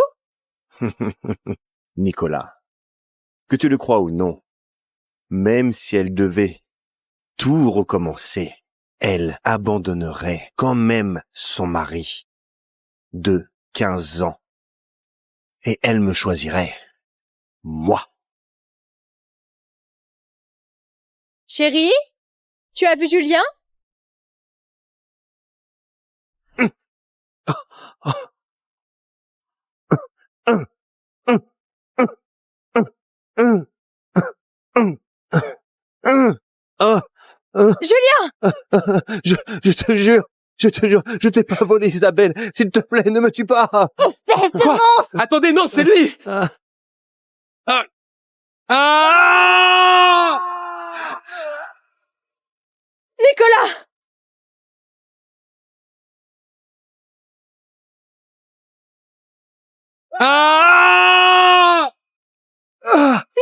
Nicolas, que tu le crois ou non, même si elle devait tout recommencer, elle abandonnerait quand même son mari de 15 ans. Et elle me choisirait, moi. Chérie? Tu as vu Julien? Julien! Je te jure, je t'ai pas volé, Isabelle. S'il te plaît, ne me tue pas. Espèce de Quoi? monstre! Attendez, non, c'est lui! Nicolas!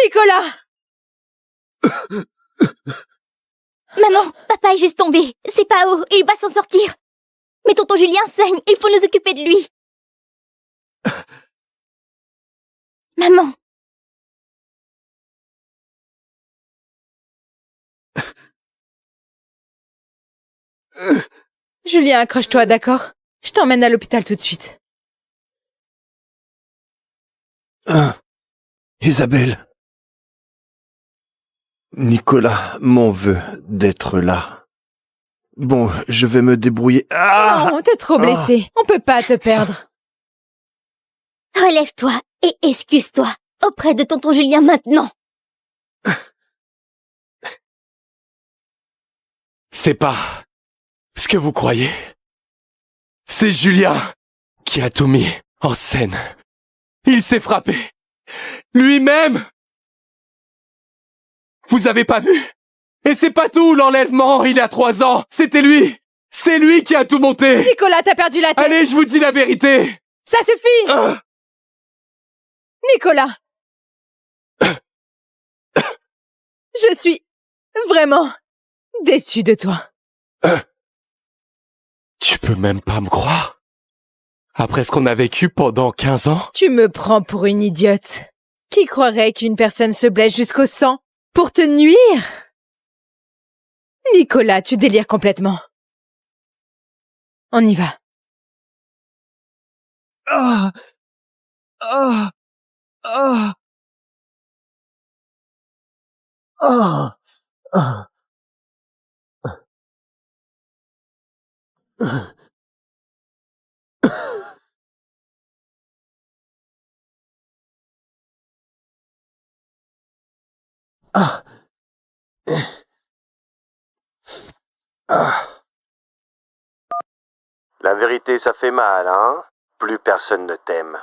Nicolas! Maman, papa est juste tombé. C'est pas haut, il va s'en sortir. Mais tonton Julien saigne, il faut nous occuper de lui. Maman. Julien, accroche-toi, d'accord? Je t'emmène à l'hôpital tout de suite. Isabelle. Nicolas m'en veut d'être là. Bon, je vais me débrouiller. Non, t'es trop blessé. On peut pas te perdre. Relève-toi et excuse-toi auprès de tonton Julien maintenant. C'est pas ce que vous croyez. C'est Julien qui a tout mis en scène. Il s'est frappé. Lui-même. Vous avez pas vu? Et c'est pas tout, l'enlèvement, il a 3 ans. C'était lui. C'est lui qui a tout monté. Nicolas, t'as perdu la tête. Allez, je vous dis la vérité. Ça suffit. Nicolas. Je suis vraiment déçue de toi. Tu peux même pas me croire? Après ce qu'on a vécu pendant 15 ans? Tu me prends pour une idiote. Qui croirait qu'une personne se blesse jusqu'au sang pour te nuire? Nicolas, tu délires complètement. On y va. La vérité, ça fait mal, hein? Plus personne ne t'aime.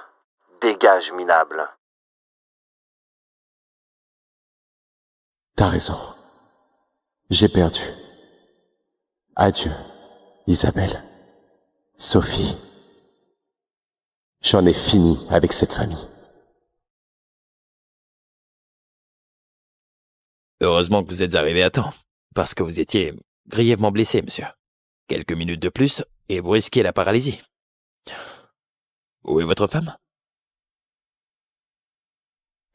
Dégage, minable. T'as raison. J'ai perdu. Adieu, Isabelle. Sophie. J'en ai fini avec cette famille. Heureusement que vous êtes arrivé à temps, parce que vous étiez grièvement blessé, monsieur. Quelques minutes de plus, et vous risquez la paralysie. Où est votre femme?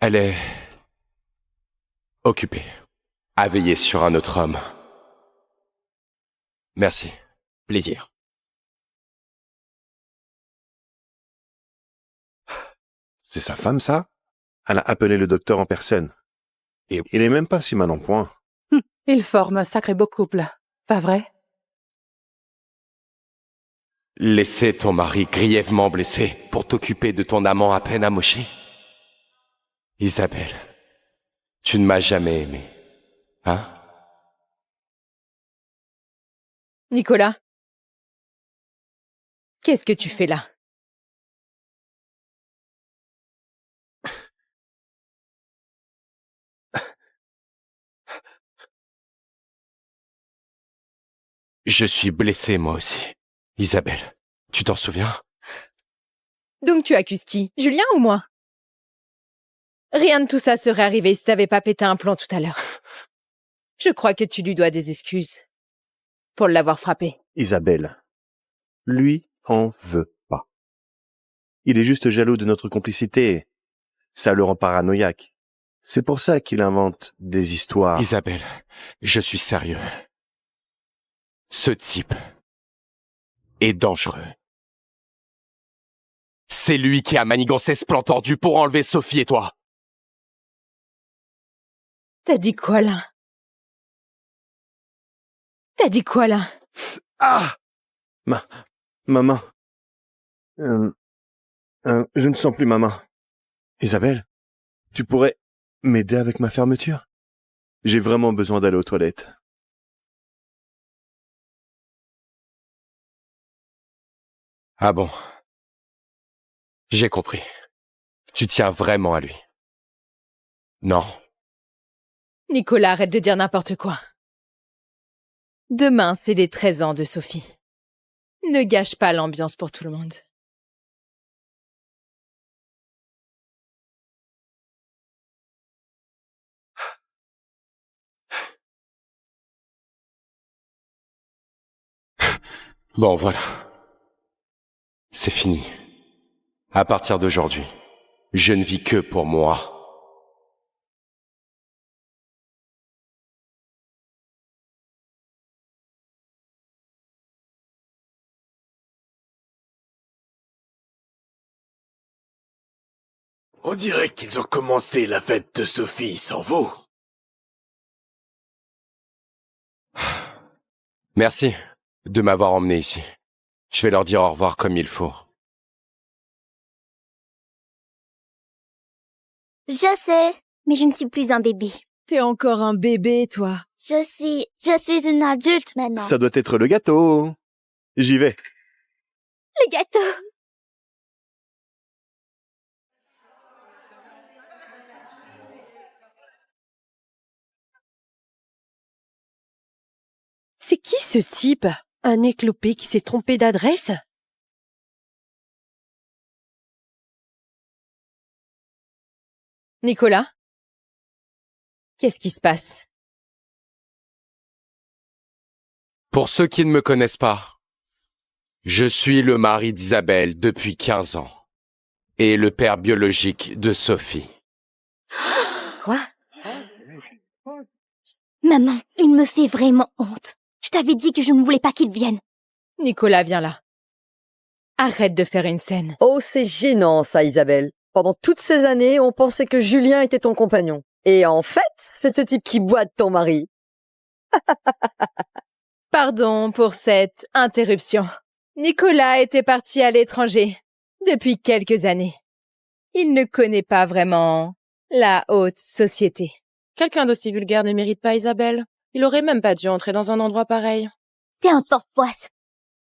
Elle est occupée, à veiller sur un autre homme. Merci. Plaisir. C'est sa femme, ça? Elle a appelé le docteur en personne. Et il est même pas si mal en point. Ils forment un sacré beau couple, pas vrai? Laisser ton mari grièvement blessé pour t'occuper de ton amant à peine amoché? Isabelle, tu ne m'as jamais aimé, hein? Nicolas, qu'est-ce que tu fais là? Je suis blessé moi aussi, Isabelle. Tu t'en souviens? Donc tu accuses qui? Julien ou moi? Rien de tout ça serait arrivé si t'avais pas pété un plomb tout à l'heure. Je crois que tu lui dois des excuses pour l'avoir frappé. Isabelle, lui en veut pas. Il est juste jaloux de notre complicité. Ça le rend paranoïaque. C'est pour ça qu'il invente des histoires. Isabelle, je suis sérieux. Ce type est dangereux. C'est lui qui a manigancé ce plan tordu pour enlever Sophie et toi. T'as dit quoi là? T'as dit quoi là? Ah! Ma main. Je ne sens plus ma main. Isabelle, tu pourrais m'aider avec ma fermeture? J'ai vraiment besoin d'aller aux toilettes. Ah bon. J'ai compris. Tu tiens vraiment à lui. Non. Nicolas, arrête de dire n'importe quoi. Demain, c'est les 13 ans de Sophie. Ne gâche pas l'ambiance pour tout le monde. Bon, voilà. C'est fini. À partir d'aujourd'hui, je ne vis que pour moi. On dirait qu'ils ont commencé la fête de Sophie sans vous. Merci de m'avoir emmené ici. Je vais leur dire au revoir comme il faut. Je sais, mais je ne suis plus un bébé. T'es encore un bébé, toi. Je suis une adulte maintenant. Ça doit être le gâteau. J'y vais. Le gâteau. C'est qui ce type? Un éclopé qui s'est trompé d'adresse? Nicolas? Qu'est-ce qui se passe? Pour ceux qui ne me connaissent pas, je suis le mari d'Isabelle depuis 15 ans et le père biologique de Sophie. Quoi? Maman, il me fait vraiment honte. Je t'avais dit que je ne voulais pas qu'il vienne. Nicolas, viens là. Arrête de faire une scène. Oh, c'est gênant, ça, Isabelle. Pendant toutes ces années, on pensait que Julien était ton compagnon. Et en fait, c'est ce type qui boite ton mari. Pardon pour cette interruption. Nicolas était parti à l'étranger depuis quelques années. Il ne connaît pas vraiment la haute société. Quelqu'un d'aussi vulgaire ne mérite pas Isabelle. Il aurait même pas dû entrer dans un endroit pareil. T'es un porte-poisse.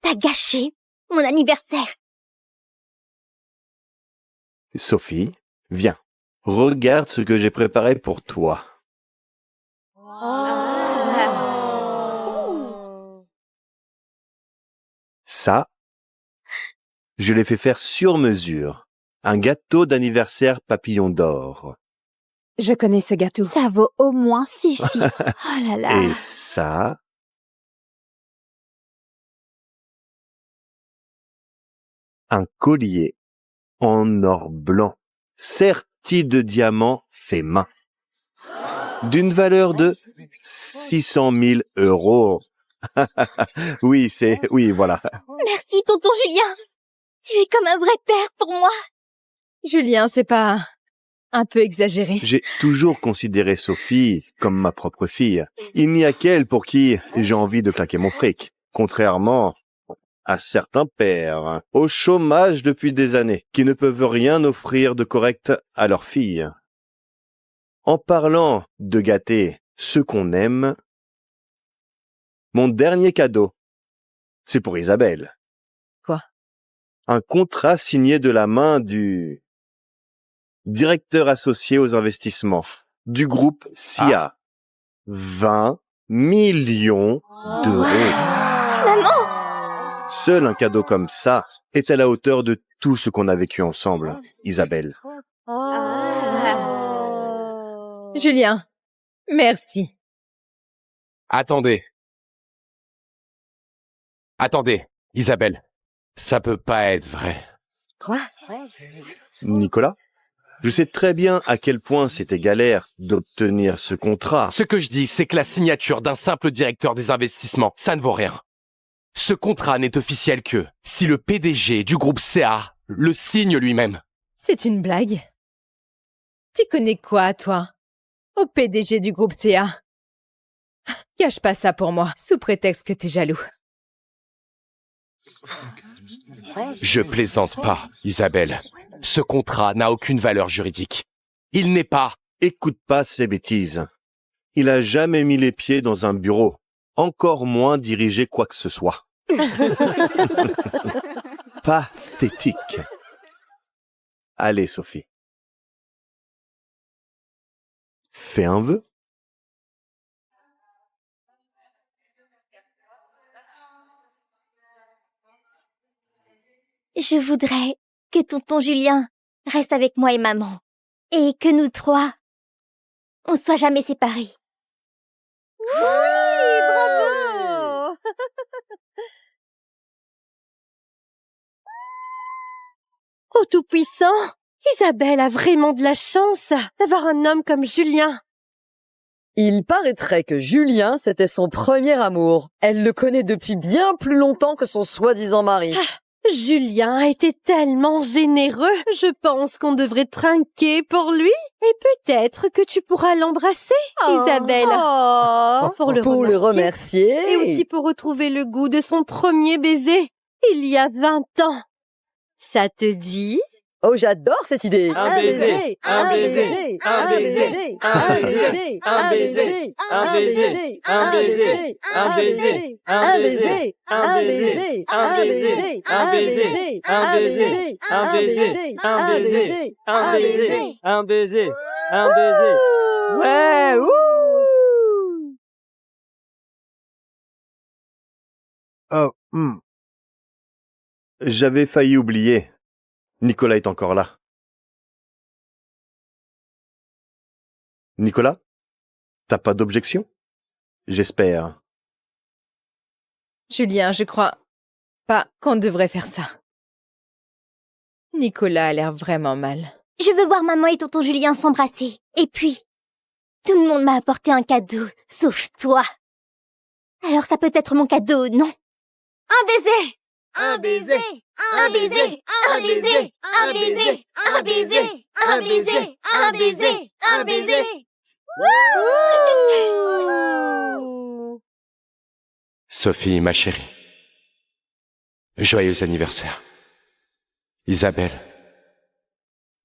T'as gâché mon anniversaire. Sophie, viens. Regarde ce que j'ai préparé pour toi. Ça, je l'ai fait faire sur mesure. Un gâteau d'anniversaire papillon d'or. Je connais ce gâteau. Ça vaut au moins 6 chiffres. Oh là là. Et ça, un collier en or blanc, serti de diamants fait main, d'une valeur de 600 000 €. Oui, voilà. Merci, tonton Julien. Tu es comme un vrai père pour moi. Julien, c'est pas un peu exagéré? J'ai toujours considéré Sophie comme ma propre fille. Il n'y a qu'elle pour qui j'ai envie de claquer mon fric. Contrairement à certains pères, au chômage depuis des années, qui ne peuvent rien offrir de correct à leur fille. En parlant de gâter ceux qu'on aime, mon dernier cadeau, c'est pour Isabelle. Quoi? Un contrat signé de la main du directeur associé aux investissements du groupe SIA. 20 millions d'euros. Maman! Seul un cadeau comme ça est à la hauteur de tout ce qu'on a vécu ensemble, Isabelle. Julien, merci. Attendez. Attendez, Isabelle. Ça peut pas être vrai. Quoi? Nicolas, je sais très bien à quel point c'était galère d'obtenir ce contrat. Ce que je dis, c'est que la signature d'un simple directeur des investissements, ça ne vaut rien. Ce contrat n'est officiel que si le PDG du groupe CA le signe lui-même. C'est une blague. Tu connais quoi, toi? Au PDG du groupe CA. Cache pas ça pour moi, sous prétexte que t'es jaloux. Je plaisante pas, Isabelle. Ce contrat n'a aucune valeur juridique. Il n'est pas... Écoute pas ces bêtises. Il a jamais mis les pieds dans un bureau, encore moins dirigé quoi que ce soit. Pathétique. Allez, Sophie. Fais un vœu. Je voudrais que tonton Julien reste avec moi et maman. Et que nous trois, on soit jamais séparés. Oui, bravo! Oh Tout-Puissant, Isabelle a vraiment de la chance d'avoir un homme comme Julien. Il paraîtrait que Julien, c'était son premier amour. Elle le connaît depuis bien plus longtemps que son soi-disant mari. Julien a été tellement généreux, je pense qu'on devrait trinquer pour lui. Et peut-être que tu pourras l'embrasser, Isabelle. Pour le remercier. Et aussi pour retrouver le goût de son premier baiser, il y a 20 ans. Ça te dit? Oh, j'adore cette idée. Un baiser, un baiser, un baiser, un baiser, un baiser, un baiser, un baiser, un baiser, un baiser, un baiser, un baiser, un baiser, un baiser, un baiser, un baiser, un baiser, un baiser, un baiser. Ouais, ouh! Oh, J'avais failli oublier. Nicolas est encore là. Nicolas, t'as pas d'objection? J'espère. Julien, je crois pas qu'on devrait faire ça. Nicolas a l'air vraiment mal. Je veux voir maman et tonton Julien s'embrasser. Et puis, tout le monde m'a apporté un cadeau, sauf toi. Alors ça peut être mon cadeau, non? Un baiser! Un baiser! Un baiser! Un baiser! Un baiser! Un baiser! Un baiser! Un baiser! Un baiser! Sophie, ma chérie. Joyeux anniversaire. Isabelle.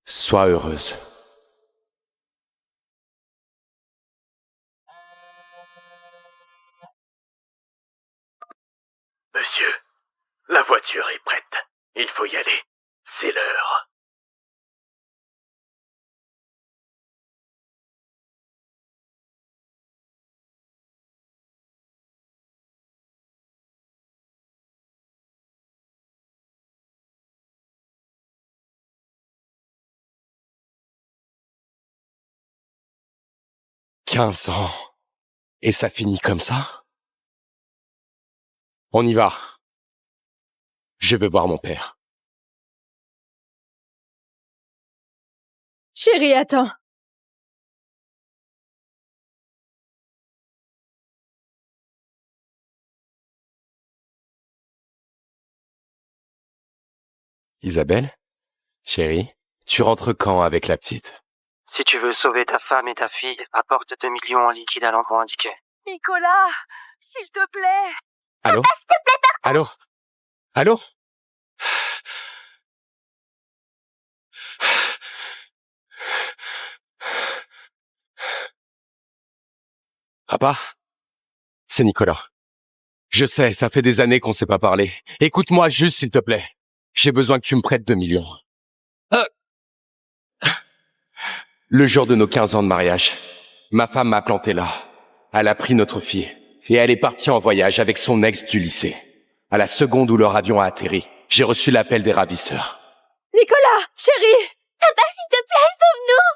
Sois heureuse. Monsieur, la voiture est prête. Il faut y aller. C'est l'heure. « 15 ans. Et ça finit comme ça? On y va. Je veux voir mon père. Chérie, attends. Isabelle? Chérie, tu rentres quand avec la petite? Si tu veux sauver ta femme et ta fille, apporte 2 millions en liquide à l'endroit indiqué. Nicolas, s'il te plaît. Allô? Allô? Allô? Papa? C'est Nicolas. Je sais, ça fait des années qu'on s'est pas parlé. Écoute-moi juste, s'il te plaît. J'ai besoin que tu me prêtes 2 millions. Le jour de nos 15 ans de mariage, ma femme m'a planté là. Elle a pris notre fille et elle est partie en voyage avec son ex du lycée. À la seconde où leur avion a atterri, j'ai reçu l'appel des ravisseurs. Nicolas, chérie! Papa, s'il te plaît, sauve-nous!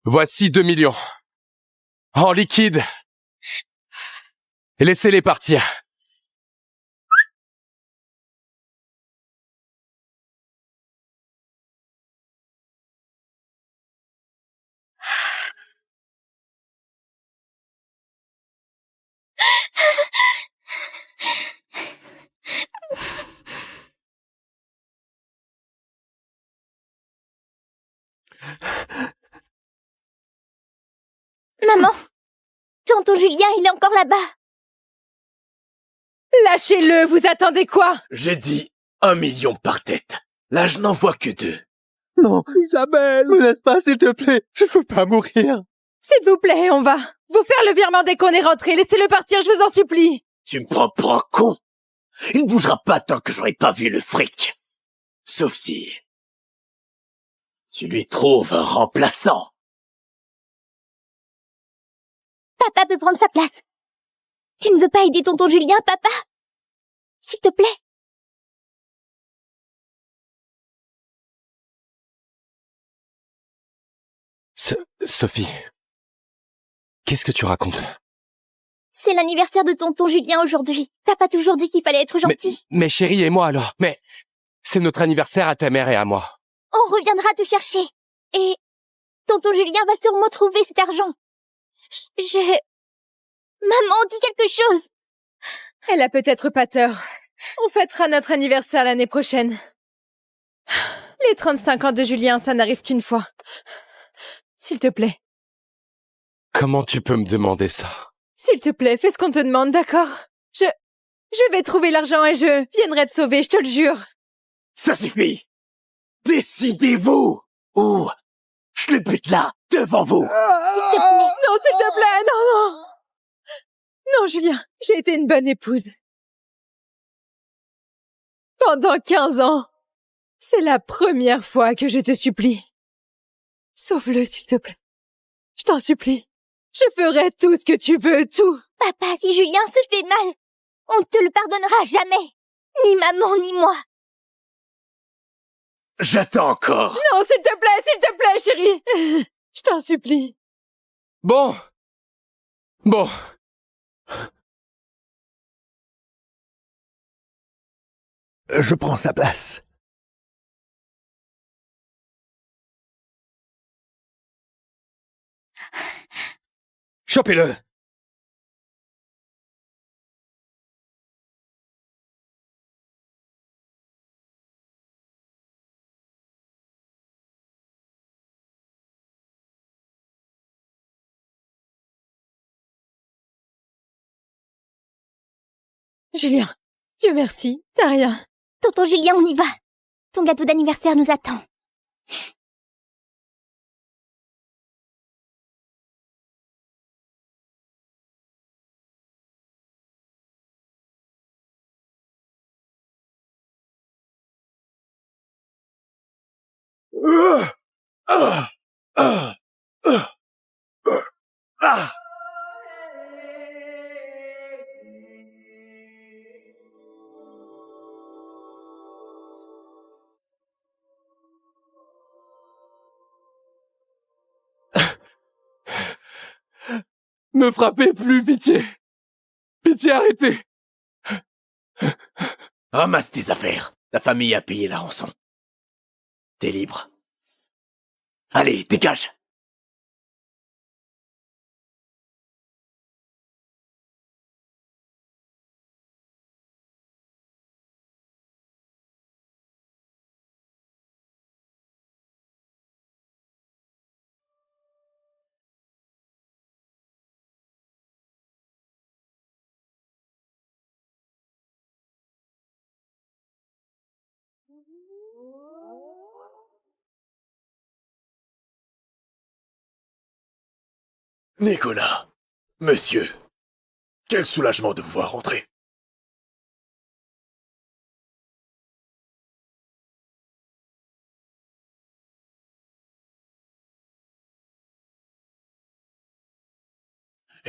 Voici 2 millions. En liquide. Et laissez-les partir. Maman, tonton Julien, il est encore là-bas. Lâchez-le, vous attendez quoi? J'ai dit 1 million par tête. Là, je n'en vois que 2. Non, Isabelle, me laisse pas, s'il te plaît. Je veux pas mourir. S'il vous plaît, on va vous faire le virement dès qu'on est rentré. Laissez-le partir, je vous en supplie. Tu me prends pour un con? Il ne bougera pas tant que j'aurai pas vu le fric. Sauf si... tu lui trouves un remplaçant. Papa peut prendre sa place. Tu ne veux pas aider tonton Julien, papa? S'il te plaît. Sophie, qu'est-ce que tu racontes? C'est l'anniversaire de tonton Julien aujourd'hui. T'as pas toujours dit qu'il fallait être gentil? Mais chérie et moi alors. Mais c'est notre anniversaire à ta mère et à moi. On reviendra te chercher. Et tonton Julien va sûrement trouver cet argent. Maman, dis quelque chose. Elle a peut-être pas tort. On fêtera notre anniversaire l'année prochaine. Les 35 ans de Julien, ça n'arrive qu'une fois. S'il te plaît. Comment tu peux me demander ça? S'il te plaît, fais ce qu'on te demande, d'accord? Je vais trouver l'argent et je viendrai te sauver, je te le jure. Ça suffit! Décidez-vous! Ou je le bute là, devant vous! S'il te plaît. Non, s'il te plaît, non! Non, Julien, j'ai été une bonne épouse. Pendant 15 ans. C'est la première fois que je te supplie. Sauve-le, s'il te plaît. Je t'en supplie. Je ferai tout ce que tu veux, tout. Papa, si Julien se fait mal, on ne te le pardonnera jamais. Ni maman, ni moi. J'attends encore. Non, s'il te plaît, chérie. Je t'en supplie. Bon. Je prends sa place. Chopez-le! Julien, Dieu merci, t'as rien. Tonton Julien, on y va. Ton gâteau d'anniversaire nous attend. Me frappez plus, pitié! Pitié, arrêtez! Ramasse tes affaires. Ta famille a payé la rançon. T'es libre. Allez, dégage! Nicolas, monsieur, quel soulagement de vous voir rentrer.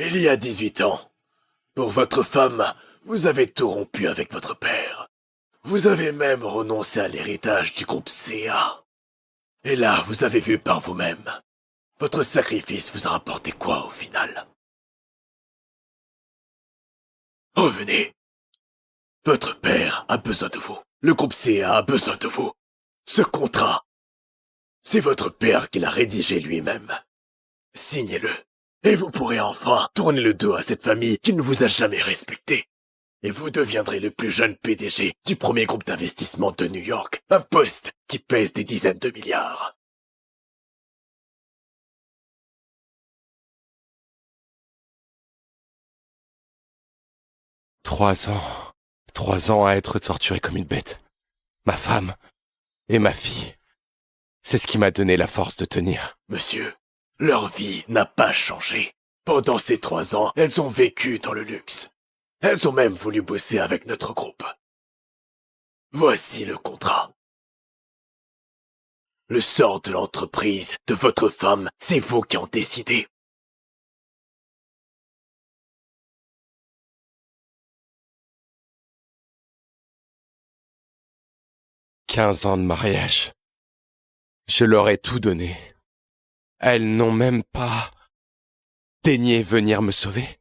Il y a 18 ans, pour votre femme, vous avez tout rompu avec votre père. Vous avez même renoncé à l'héritage du groupe CA. Et là, vous avez vu par vous-même. Votre sacrifice vous a rapporté quoi au final? Revenez. Votre père a besoin de vous. Le groupe CA a besoin de vous. Ce contrat, c'est votre père qui l'a rédigé lui-même. Signez-le. Et vous pourrez enfin tourner le dos à cette famille qui ne vous a jamais respecté. Et vous deviendrez le plus jeune PDG du premier groupe d'investissement de New York. Un poste qui pèse des dizaines de milliards. Trois ans à être torturé comme une bête. Ma femme et ma fille. C'est ce qui m'a donné la force de tenir. Monsieur, leur vie n'a pas changé. Pendant ces 3 ans, elles ont vécu dans le luxe. Elles ont même voulu bosser avec notre groupe. Voici le contrat. Le sort de l'entreprise de votre femme, c'est vous qui en décidez. « 15 ans de mariage. Je leur ai tout donné. Elles n'ont même pas daigné venir me sauver.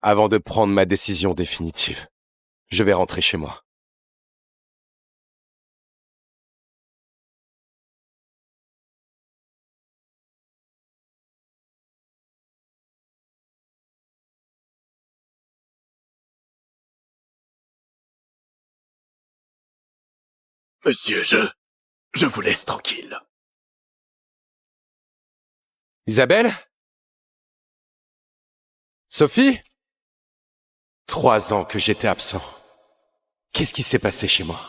Avant de prendre ma décision définitive, je vais rentrer chez moi. Monsieur, je vous laisse tranquille. Isabelle? Sophie? 3 ans que j'étais absent. Qu'est-ce qui s'est passé chez moi?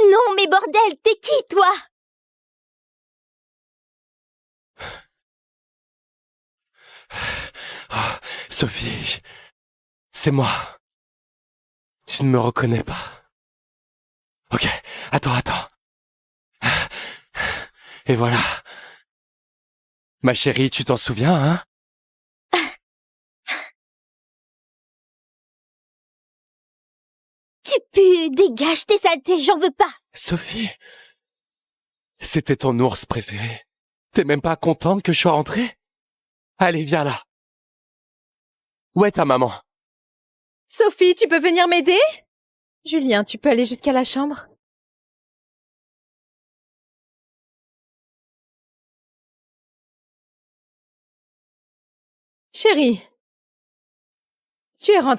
Non, mais bordel, t'es qui, toi? Oh, Sophie, c'est moi. Tu ne me reconnais pas. Ok, attends. Et voilà. Ma chérie, tu t'en souviens, hein? Tu pues, dégage tes saletés, j'en veux pas. Sophie, c'était ton ours préféré. T'es même pas contente que je sois rentrée? Allez, viens là. Où est ta maman? Sophie, tu peux venir m'aider? Julien, tu peux aller jusqu'à la chambre? Chérie, tu es rentrée.